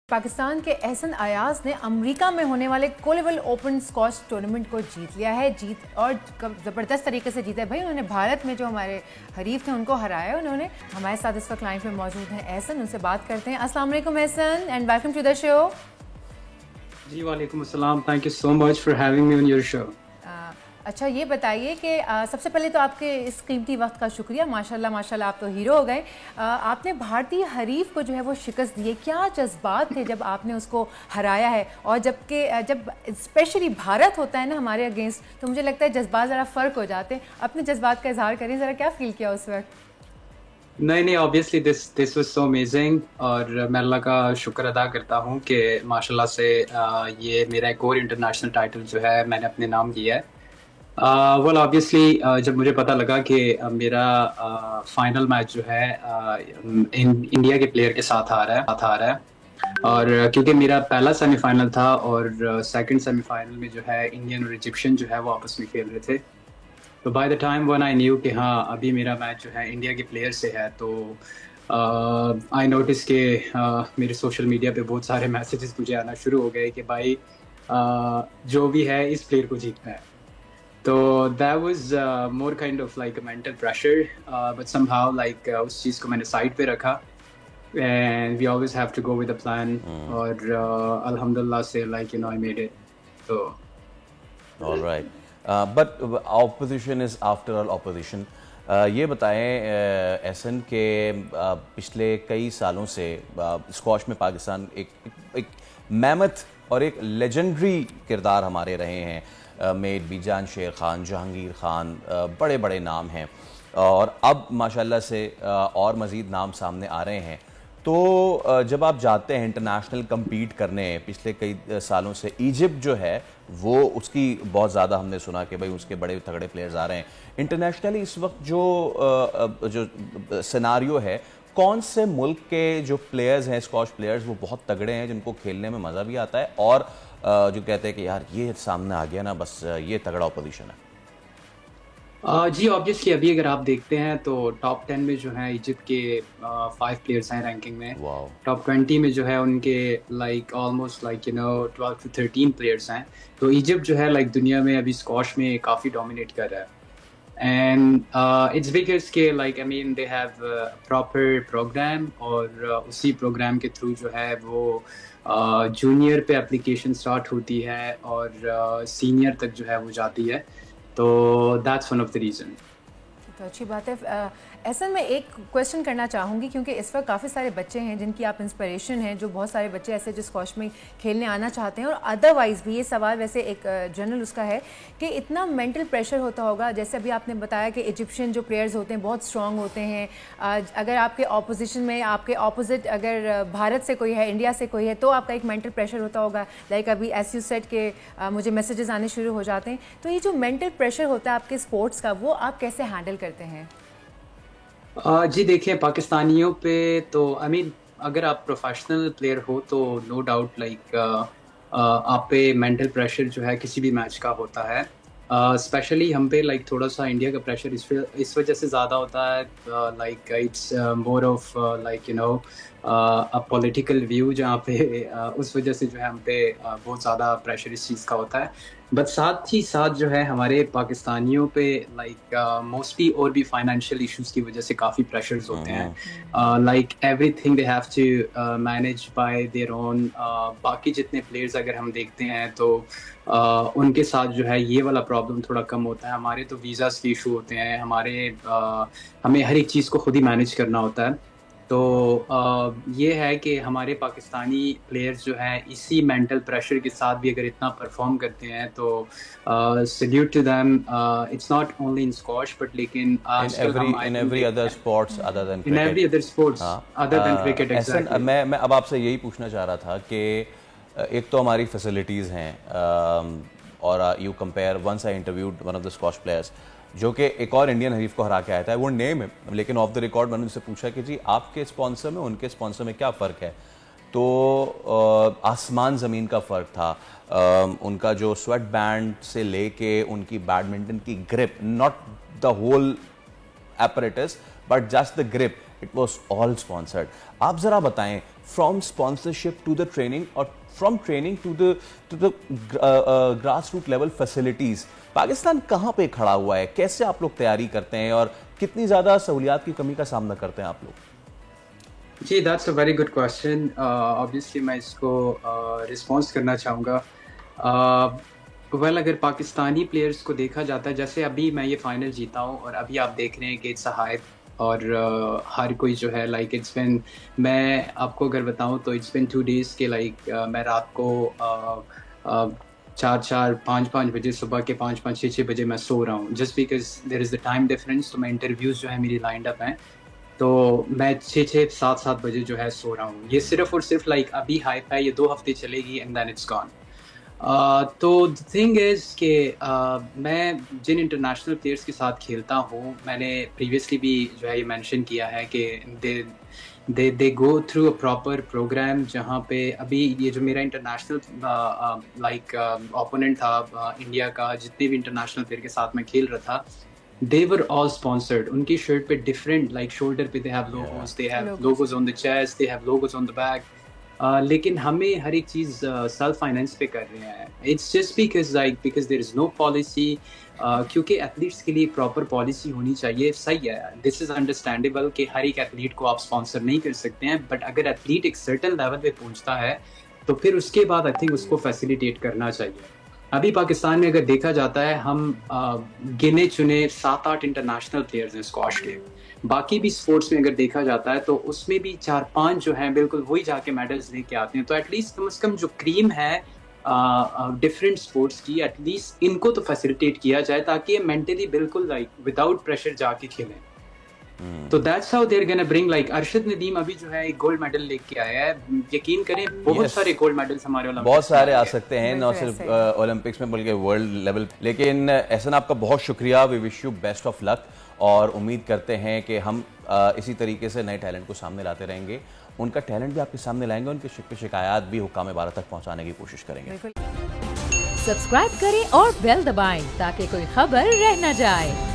पाकिस्तान के एहसन अयाज ने अमेरिका में होने वाले कोलेवल ओपन स्क्वॉश टूर्नामेंट को जीत लिया है। और ज़बरदस्त तरीके से जीता है भाई। उन्होंने भारत में जो हमारे हरीफ थे उनको हराया। उन्होंने हमारे साथ इस वक्त लाइन पे मौजूद हैं एहसन, उनसे बात करते हैं। अस्सलाम वालेकुम Ahsan and welcome to the show. जी वालेकुम अस्सलाम, thank you so much for having me on your show. अच्छा ये बताइए कि सबसे पहले तो आपके इस कीमती वक्त का शुक्रिया। माशाल्लाह माशाल्लाह आप तो हीरो हो गए। आपने भारतीय हरीफ को जो है वो शिकस्त दी है। क्या जज्बात थे जब आपने उसको हराया है? और जब स्पेशली भारत होता है ना हमारे अगेंस्ट, तो मुझे लगता है जज्बात ज़रा फ़र्क हो जाते हैं। अपने जज्बात का इजहार करें ज़रा, क्या फ़ील किया उस वक्त? नहीं obviously this was so amazing, और मैं अल्लाह का शुक्र अदा करता हूँ कि माशाल्लाह से ये मेरा एक और इंटरनेशनल टाइटल जो है मैंने अपने नाम किया है। वेल ऑब्वियसली जब मुझे पता लगा कि मेरा फाइनल मैच जो है इंडिया के प्लेयर के साथ आ रहा है, और क्योंकि मेरा पहला सेमीफाइनल था और सेकंड सेमीफाइनल में जो है इंडियन और इजिप्शियन जो है वो आपस में खेल रहे थे, तो by the time when I knew कि हाँ अभी मेरा मैच जो है इंडिया के प्लेयर से है, तो आई नोटिस कि मेरे सोशल मीडिया पे बहुत सारे मैसेजेस मुझे आना शुरू हो गए कि भाई जो भी है इस प्लेयर को जीतना है। तो that was more kind of like a mental pressure, but somehow like उस चीज़ को मैंने साइड पे रखा, and we always have to go with the plan, और अल्हम्दुलिल्लाह से like you know I made it. So all right, but opposition is after all opposition. ये बताएं एहसन के पिछले कई सालों से स्क्वॉश में पाकिस्तान एक मेहमत और एक लेजेंडरी किरदार हमारे रहे हैं। मेड बीजान, शेर खान, जहांगीर खान, बड़े बड़े नाम हैं, और अब माशाल्लाह से और मज़ीद नाम सामने आ रहे हैं। तो जब आप जाते हैं इंटरनेशनल कम्पीट करने, पिछले कई सालों से इजिप्ट जो है वो उसकी बहुत ज़्यादा हमने सुना कि भाई उसके बड़े तगड़े प्लेयर्स आ रहे हैं इंटरनेशनली। इस वक्त जो सिनारियो है, कौन से मुल्क के जो प्लेयर्स हैं स्क्वॉश प्लेयर्स वो बहुत तगड़े हैं जिनको खेलने में मज़ा भी आता है, और जो कहते हैं कि यार ये सामने आ गया ना बस ये तगड़ा ऑपोजिशन है? जी ऑब्वियसली अभी अगर आप देखते हैं तो टॉप 10 में जो है इजिप्ट के 5 प्लेयर्स हैं रैंकिंग में। टॉप 20 में जो है उनके like almost like you know 12 to 13 players हैं। तो इजिप्ट जो है लाइक दुनिया में अभी स्क्वॉश में काफ़ी डोमिनेट कर रहा है, and it's because के like I mean they have a proper program, और उसी प्रोग्राम के थ्रू जो है वो जूनियर पे एप्लीकेशन स्टार्ट होती है और सीनियर तक जो है वो जाती है, तो that's one of the reason. तो अच्छी बात है। ऐसा मैं एक क्वेश्चन करना चाहूँगी, क्योंकि इस वक्त काफ़ी सारे बच्चे हैं जिनकी आप इंस्पिरेशन हैं, जो बहुत सारे बच्चे ऐसे जो स्क्वॉश में खेलने आना चाहते हैं, और अदरवाइज़ भी ये सवाल वैसे एक जनरल उसका है कि इतना मेंटल प्रेशर होता होगा। जैसे अभी आपने बताया कि इजिप्शियन जो प्लेयर्स होते हैं बहुत स्ट्रॉन्ग होते हैं। अगर आपके ऑपोजिशन में आपके ऑपोजिट अगर भारत से कोई है, इंडिया से कोई है, तो आपका एक मेंटल प्रेशर होता होगा। लाइक अभी एस यू सेट के मुझे मैसेजेस आने शुरू हो जाते हैं। तो ये जो मेंटल प्रेशर होता है आपके स्पोर्ट्स का, वो आप कैसे हैंडल करते हैं? जी देखिए पाकिस्तानियों पे तो आई मीन अगर आप प्रोफेशनल प्लेयर हो तो नो डाउट लाइक आप पे मेंटल प्रेशर जो है किसी भी मैच का होता है। स्पेशली हम पे लाइक थोड़ा सा इंडिया का प्रेशर इस वजह से ज़्यादा होता है, like it's more of like you know a political view, जहाँ पे उस वजह से जो है हम पे बहुत ज़्यादा प्रेशर इस चीज़ का होता है। बट साथ ही साथ जो है हमारे पाकिस्तानियों पे लाइक मोस्टली और भी फाइनेंशियल इश्यूज की वजह से काफ़ी प्रेशर्स होते हैं। Like everything they have to manage by their own. बाकी जितने प्लेयर्स अगर हम देखते हैं तो उनके साथ जो है ये वाला प्रॉब्लम थोड़ा कम होता है। हमारे तो वीज़ास के इशू होते हैं, हमें हर एक चीज़ को खुद ही मैनेज करना होता है। तो ये है कि हमारे पाकिस्तानी प्लेयर्स जो हैं इसी मेंटल प्रेशर के साथ भी अगर इतना परफॉर्म करते हैं तो salute to them. It's not only in squash but लेकिन in every other sports other than cricket. in every other sports other than cricket. Exactly. मैं अब आपसे यही पूछना चाह रहा था कि एक तो हमारी फैसिलिटीज़ हैं, और you compare once I interviewed one of the squash players जो कि एक और इंडियन हरीफ को हरा के आया था, वो नेम है, लेकिन ऑफ द रिकॉर्ड मैंने उनसे पूछा कि जी आपके स्पॉन्सर में उनके स्पॉन्सर में क्या फ़र्क है, तो आसमान ज़मीन का फ़र्क था। उनका जो स्वेट बैंड से लेके उनकी बैडमिंटन की grip, not the whole apparatus but just the grip, it was all sponsored. آپ ذرا بتائیں from sponsorship to the training اور from training to the grassroots level facilities, Pakistan کہاں پہ کھڑا ہوا ہے؟ کیسے آپ لوگ تیاری کرتے ہیں اور کتنی زیادہ سہولیات کی کمی کا سامنا کرتے ہیں آپ لوگ؟ جی that's a very good question. Obviously میں اس کو رسپانس کرنا چاہوں گا. اگر پاکستانی پلیئرس کو دیکھا جاتا ہے، جیسے ابھی میں یہ فائنل جیتا ہوں اور ابھی آپ دیکھ رہے ہیں کہ اٹس اے ہائپ، اور ہر کوئی جو ہے لائک اٹس بین، میں آپ کو اگر بتاؤں تو اٹس بین 2 days کے لائک میں رات کو 4-5 بجے، صبح کے 5-6 بجے میں سو رہا ہوں، just because there is the time difference. تو میں انٹرویوز جو ہے میری لائنڈ اپ ہیں، تو میں 6-7 بجے جو ہے سو رہا ہوں. یہ صرف اور صرف لائک ابھی ہائپ ہے، یہ 2 ہفتے چلے گی اینڈ دین اٹس گون. تو تھنگ از کہ میں جن انٹرنیشنل پلیئرس کے ساتھ کھیلتا ہوں، میں نے پریویسلی بھی جو ہے یہ مینشن کیا ہے کہ they go through a proper program, جہاں پہ ابھی یہ جو میرا انٹرنیشنل لائک اوپوننٹ تھا انڈیا کا، جتنے بھی انٹرنیشنل پلیئر کے ساتھ میں کھیل رہا تھا، they were all sponsored. ان کی شرٹ پہ ڈفرینٹ لائک شولڈر پہ they have logos, they have logos on the chest, they have logos on the back. لیکن ہمیں ہر ایک چیز سیلف فائنینس پہ کر رہے ہیں. It's just because there is no policy, کیونکہ ایتھلیٹس کے لیے پراپر پالیسی ہونی چاہیے. صحیح ہے، دس از انڈرسٹینڈیبل کہ ہر ایک ایتھلیٹ کو آپ اسپانسر نہیں کر سکتے ہیں، بٹ اگر ایتھلیٹ ایک سرٹن لیول پہ پہنچتا ہے تو پھر اس کے بعد آئی تھنک اس کو فیسیلیٹیٹ کرنا چاہیے. ابھی پاکستان میں اگر دیکھا جاتا ہے، ہم گنے چنے 7-8 انٹرنیشنل پلیئرز ہیں اسکواش کے. باقی بھی اسپورٹس میں اگر دیکھا جاتا ہے تو اس میں بھی 4-5 جو ہیں بالکل وہی جا کے میڈلز لے کے آتے ہیں. تو ایٹ لیسٹ کم از کم جو کریم ہے ڈفرینٹ اسپورٹس کی، ایٹ لیسٹ ان کو تو فیسیلیٹیٹ کیا جائے تاکہ یہ مینٹلی بالکل لائک وداؤٹ پریشر جا کے کھیلیں. تو that's how they are gonna bring. Like Arshad Nadeem ابھی جو ہے ایک گولڈ میڈل لے کے آیا ہے. یقین کریں بہت سارے گولڈ میڈلز ہمارے بہت سارے آ سکتے ہیں، نہ صرف اولمپکس میں بلکہ ورلڈ لیول. لیکن احسن آپ کا بہت شکریہ، وی وش یو بیسٹ آف لک، اور امید کرتے ہیں کہ ہم اسی طریقے سے نئے ٹیلنٹ کو سامنے لاتے رہیں گے. ان کا ٹیلنٹ بھی آپ کے سامنے لائیں گے، ان کی شکایات بھی حکام بارہ تک پہنچانے کی کوشش کریں گے. سبسکرائب کریں اور بیل دبائیں تاکہ کوئی خبر رہ نہ جائے.